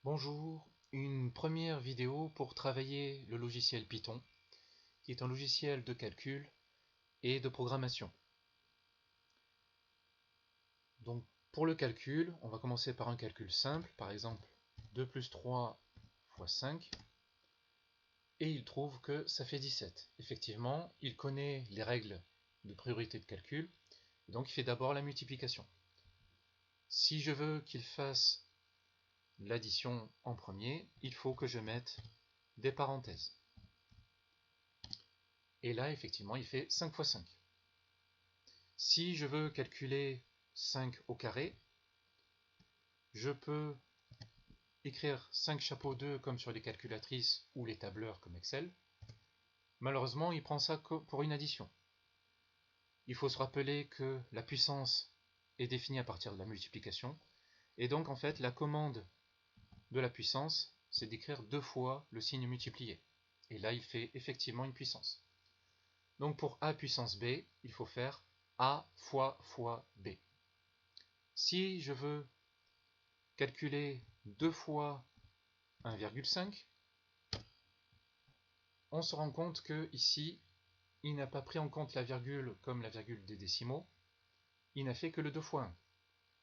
Bonjour, une première vidéo pour travailler le logiciel Python, qui est un logiciel de calcul et de programmation. Donc pour le calcul, on va commencer par un calcul simple, par exemple 2 plus 3 fois 5, et il trouve que ça fait 17. Effectivement, il connaît les règles de priorité de calcul, donc il fait d'abord la multiplication. Si je veux qu'il fasse l'addition en premier, il faut que je mette des parenthèses. Et là, effectivement, il fait 5 fois 5. Si je veux calculer 5 au carré, je peux écrire 5 chapeaux 2 comme sur les calculatrices ou les tableurs comme Excel. Malheureusement, il prend ça pour une addition. Il faut se rappeler que la puissance est définie à partir de la multiplication. Et donc, en fait, la commande de la puissance, c'est d'écrire 2 fois le signe multiplié. Et là, il fait effectivement une puissance. Donc, pour A puissance B, il faut faire A fois B. Si je veux calculer 2 fois 1,5, on se rend compte que ici, il n'a pas pris en compte la virgule comme la virgule des décimaux, il n'a fait que le 2 fois 1.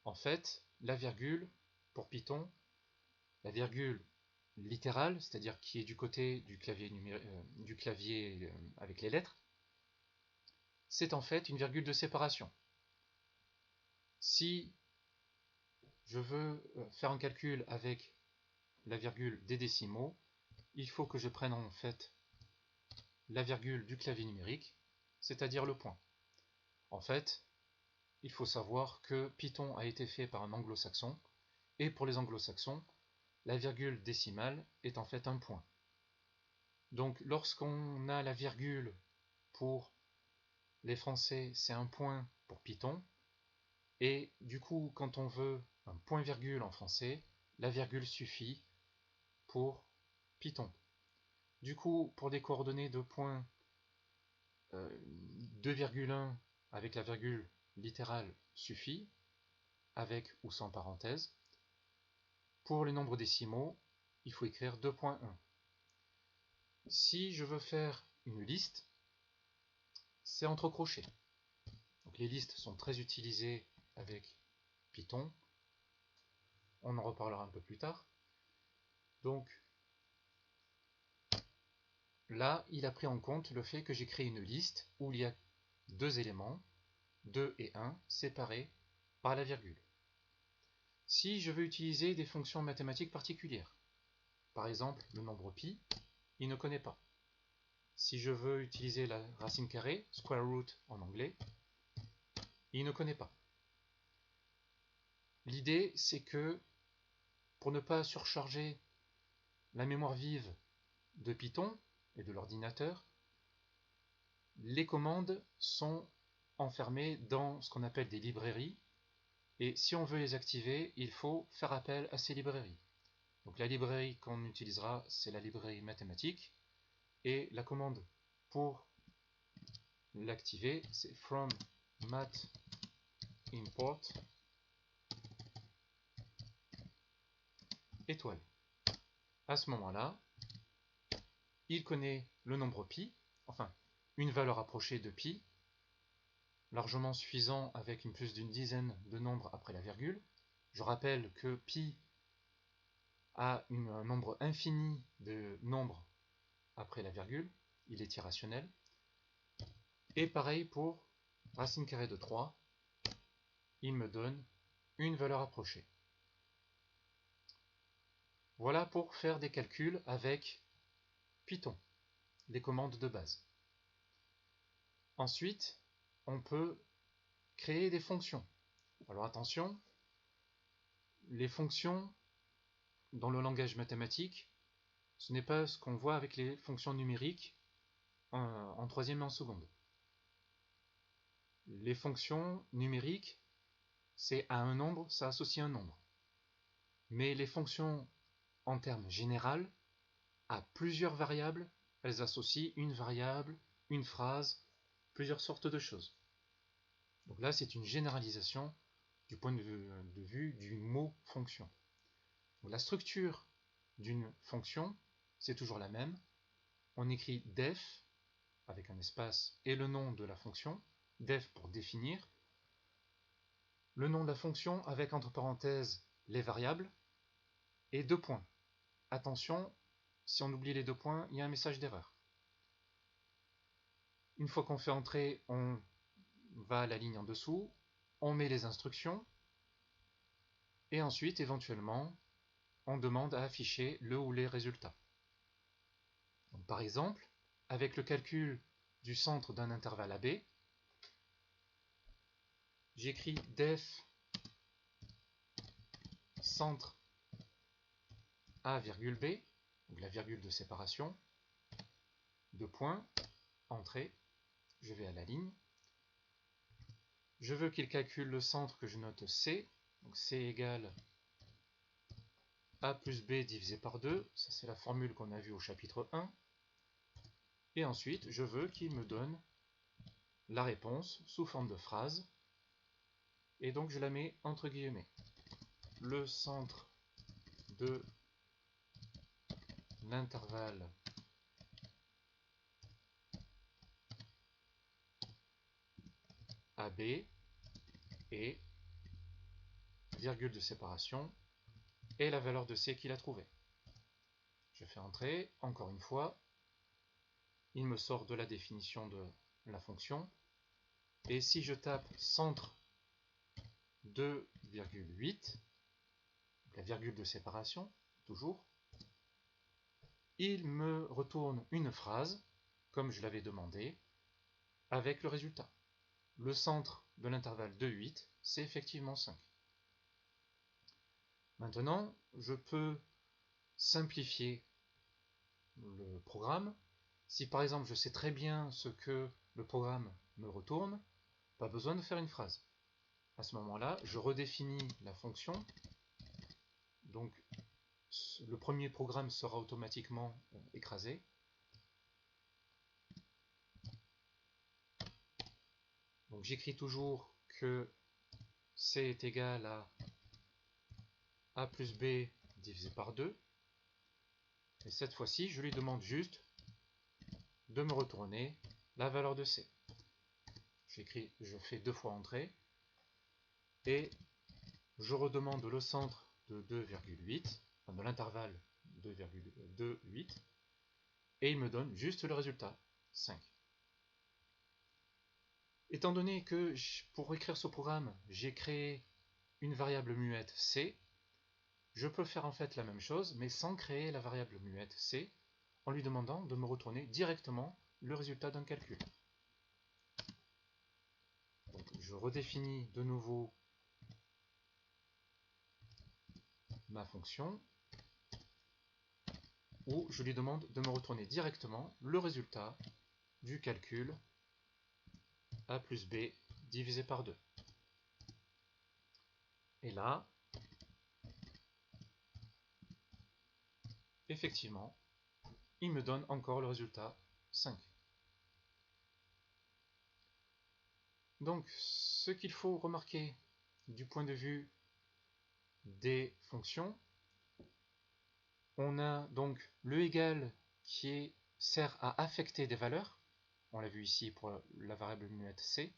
En fait, la virgule, pour Python, la virgule littérale, c'est-à-dire qui est du côté du clavier, avec les lettres, c'est en fait une virgule de séparation. Si je veux faire un calcul avec la virgule des décimaux, il faut que je prenne en fait la virgule du clavier numérique, c'est-à-dire le point. En fait, il faut savoir que Python a été fait par un anglo-saxon, et pour les anglo-saxons, la virgule décimale est en fait un point. Donc lorsqu'on a la virgule pour les Français, c'est un point pour Python, et du coup, quand on veut un point-virgule en français, la virgule suffit pour Python. Du coup, pour des coordonnées de points 2,1 avec la virgule littérale suffit, avec ou sans parenthèse. Pour les nombres décimaux, il faut écrire 2.1. Si je veux faire une liste, c'est entre crochets. Donc les listes sont très utilisées avec Python. On en reparlera un peu plus tard. Donc là, il a pris en compte le fait que j'ai créé une liste où il y a deux éléments, 2 et 1, séparés par la virgule. Si je veux utiliser des fonctions mathématiques particulières, par exemple le nombre pi, il ne connaît pas. Si je veux utiliser la racine carrée, square root en anglais, il ne connaît pas. L'idée, c'est que pour ne pas surcharger la mémoire vive de Python et de l'ordinateur, les commandes sont enfermées dans ce qu'on appelle des librairies, et si on veut les activer, il faut faire appel à ces librairies. Donc la librairie qu'on utilisera, c'est la librairie mathématique, et la commande pour l'activer, c'est from mat import étoile. À ce moment-là, il connaît le nombre pi, enfin une valeur approchée de pi, largement suffisant avec plus d'une dizaine de nombres après la virgule. Je rappelle que pi a un nombre infini de nombres après la virgule, il est irrationnel. Et pareil pour racine carrée de 3, il me donne une valeur approchée. Voilà pour faire des calculs avec Python, les commandes de base. Ensuite, on peut créer des fonctions. Alors attention, les fonctions dans le langage mathématique, ce n'est pas ce qu'on voit avec les fonctions numériques en troisième et en seconde. Les fonctions numériques, c'est à un nombre, ça associe un nombre. Mais les fonctions en termes généraux, à plusieurs variables, elles associent une variable, une phrase, plusieurs sortes de choses. Donc là, c'est une généralisation du point de vue du mot fonction. Donc la structure d'une fonction, c'est toujours la même. On écrit def avec un espace et le nom de la fonction, def pour définir, le nom de la fonction avec entre parenthèses les variables, et 2 points. Attention, si on oublie les 2 points, il y a un message d'erreur. Une fois qu'on fait entrer, on va à la ligne en dessous, on met les instructions, et ensuite, éventuellement, on demande à afficher le ou les résultats. Donc, par exemple, avec le calcul du centre d'un intervalle AB, j'écris def centre A, B, donc la virgule de séparation, 2 points, entrée, je vais à la ligne. Je veux qu'il calcule le centre que je note C, donc C égale A plus B divisé par 2, ça c'est la formule qu'on a vue au chapitre 1. Et ensuite, je veux qu'il me donne la réponse sous forme de phrase, et donc je la mets entre guillemets. Le centre de l'intervalle AB est, virgule de séparation, et la valeur de C qu'il a trouvée. Je fais entrer, encore une fois, il me sort de la définition de la fonction, et si je tape centre 2,8, la virgule de séparation, toujours, il me retourne une phrase, comme je l'avais demandé, avec le résultat. Le centre de l'intervalle de 8, c'est effectivement 5. Maintenant, je peux simplifier le programme. Si par exemple je sais très bien ce que le programme me retourne, pas besoin de faire une phrase. À ce moment-là, je redéfinis la fonction. Donc le premier programme sera automatiquement écrasé. Donc j'écris toujours que C est égal à A plus B divisé par 2. Et cette fois-ci, je lui demande juste de me retourner la valeur de C. Je fais 2 fois entrée. Et je redemande le centre de 2,8, enfin de l'intervalle 2,28. Et il me donne juste le résultat, 5. Étant donné que pour écrire ce programme, j'ai créé une variable muette C, je peux faire en fait la même chose, mais sans créer la variable muette C, en lui demandant de me retourner directement le résultat d'un calcul. Donc je redéfinis de nouveau ma fonction, où je lui demande de me retourner directement le résultat du calcul A plus B divisé par 2. Et là, effectivement, il me donne encore le résultat 5. Donc, ce qu'il faut remarquer du point de vue des fonctions, on a donc le égal qui sert à affecter des valeurs. On l'a vu ici pour la variable muette C.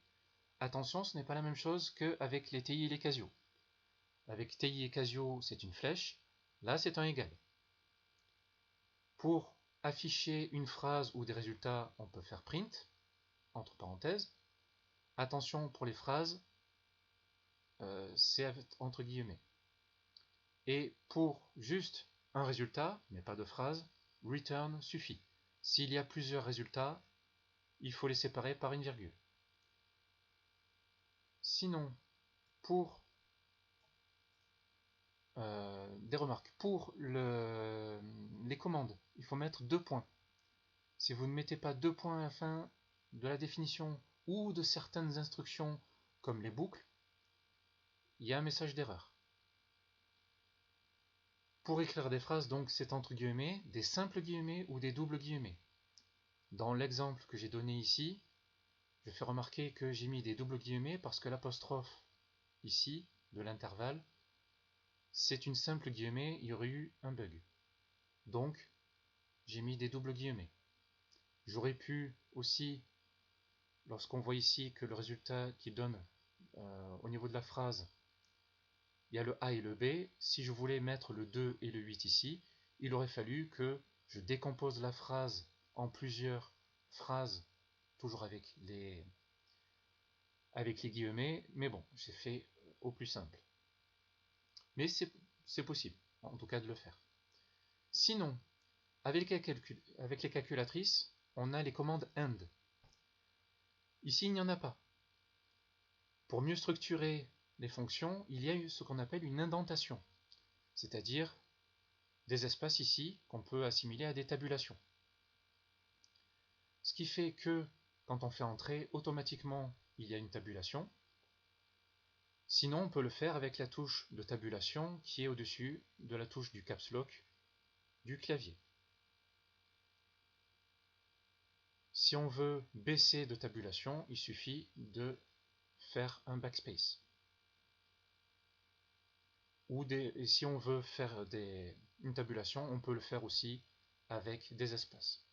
Attention, ce n'est pas la même chose qu'avec les TI et les Casio. Avec TI et Casio, c'est une flèche. Là, c'est un égal. Pour afficher une phrase ou des résultats, on peut faire print, entre parenthèses. Attention pour les phrases, c'est entre guillemets. Et pour juste un résultat, mais pas de phrase, return suffit. S'il y a plusieurs résultats, il faut les séparer par une virgule. Sinon, pour des remarques, pour les commandes, il faut mettre 2 points. Si vous ne mettez pas 2 points à la fin de la définition ou de certaines instructions comme les boucles, il y a un message d'erreur. Pour écrire des phrases, donc, c'est entre guillemets, des simples guillemets ou des doubles guillemets. Dans l'exemple que j'ai donné ici, je fais remarquer que j'ai mis des doubles guillemets parce que l'apostrophe ici, de l'intervalle, c'est une simple guillemet, il y aurait eu un bug. Donc, j'ai mis des doubles guillemets. J'aurais pu aussi, lorsqu'on voit ici que le résultat qui donne au niveau de la phrase, il y a le A et le B, si je voulais mettre le 2 et le 8 ici, il aurait fallu que je décompose la phrase en plusieurs phrases, toujours avec les guillemets, mais bon, j'ai fait au plus simple. Mais c'est possible, en tout cas de le faire. Sinon, avec les calculatrices, on a les commandes AND. Ici, il n'y en a pas. Pour mieux structurer les fonctions, il y a ce qu'on appelle une indentation, c'est-à-dire des espaces ici qu'on peut assimiler à des tabulations. Ce qui fait que quand on fait entrer, automatiquement il y a une tabulation. Sinon, on peut le faire avec la touche de tabulation qui est au-dessus de la touche du caps lock du clavier. Si on veut baisser de tabulation, il suffit de faire un backspace. Et si on veut faire une tabulation, on peut le faire aussi avec des espaces.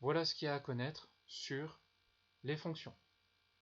Voilà ce qu'il y a à connaître sur les fonctions.